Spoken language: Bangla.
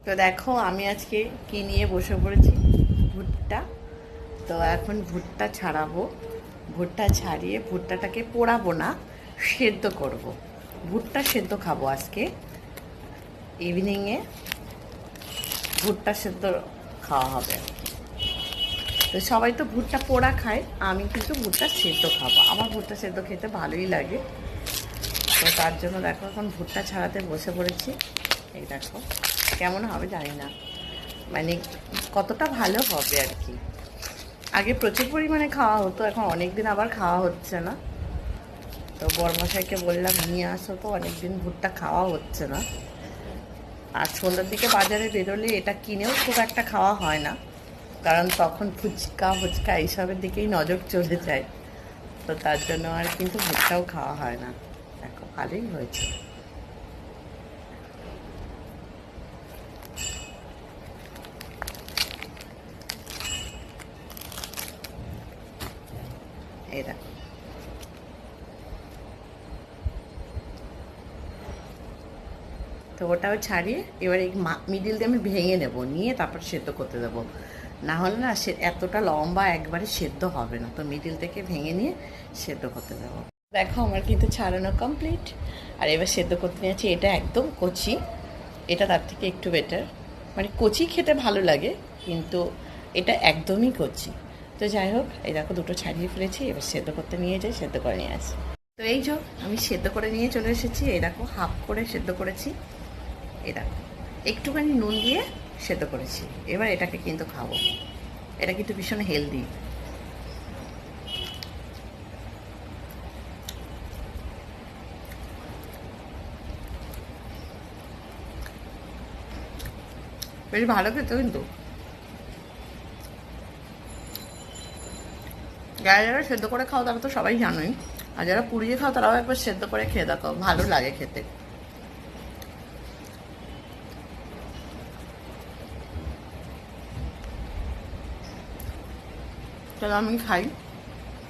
তো দেখো আমি আজকে কি নিয়ে বসে পড়েছি, ভুট্টা। তো এখন ভুট্টা ছাড়াবো, ভুট্টা ছাড়িয়ে ভুট্টাটাকে পোড়াবো না, সেদ্ধ করব। ভুট্টা সেদ্ধ খাবো আজকে ইভিনিংয়ে, ভুট্টা সেদ্ধ খাওয়া হবে। তো সবাই তো ভুট্টা পোড়া খায়, আমি কিন্তু ভুট্টা সেদ্ধ খাবো। আমার ভুট্টা সেদ্ধ খেতে ভালোই লাগে। তো তার জন্য দেখো এখন ভুট্টা ছাড়াতে বসে পড়েছি। এই দেখো কেমন হবে জানি না, মানে কতটা ভালো হবে আর কি। আগে প্রচুর পরিমাণে খাওয়া হতো, এখন অনেক দিন আবার খাওয়া হচ্ছে না। তো বড়মশাইকে বললাম নিয়ে আসো, তো অনেক দিন ভুট্টা খাওয়া হচ্ছে না। আর সন্ধ্যার দিকে বাজারে বেরোলে এটা কিনেও খুব একটা খাওয়া হয় না, কারণ তখন ফুচকা এইসবের দিকেই নজর চলে যায়। তো তার জন্য আর কিন্তু ভুট্টাও খাওয়া হয় না। দেখো ভালোই হয়েছে। এই দেখো, তো ওটাও ছাড়িয়ে এবার এই মিডিল দিয়ে আমি ভেঙে নেব, নিয়ে তারপর সেদ্ধ করতে দেবো। না হলে না সে এতটা লম্বা একবারে সেদ্ধ হবে না, তো মিডিল থেকে ভেঙে নিয়ে সেদ্ধ করতে দেবো। দেখো আমার কিন্তু ছাড়ানো কমপ্লিট। আর এবার সেদ্ধ করতে নিয়েছি, এটা একদম কচি, এটা তার থেকে একটু বেটার। মানে কচি খেতে ভালো লাগে, কিন্তু এটা একদমই কচি। তো যাই হোক, এই দেখো দুটো ছাড়িয়ে ফেলেছি, এবার সেদ্ধ করতে নিয়ে যাই, সেদ্ধ করে নিয়ে আসি। তো এই যে আমি সেদ্ধ করে নিয়ে চলে এসেছি। এই দেখো হাফ করে সেদ্ধ করেছি। এই দেখো একটুখানি নুন দিয়ে সেদ্ধ করেছি। এবার এটাকে কিন্তু খাবো, এটা কিন্তু ভীষণ হেলদি। বেশ ভালো খেতে কিন্তু। যারা যারা সেদ্ধ করে খাও তারা তো সবাই জানোই, আর যারা পুড়িয়ে খাও তারাও একবার সেদ্ধ করে খেয়ে দেখো, ভালো লাগে খেতে। চলো আমি খাই।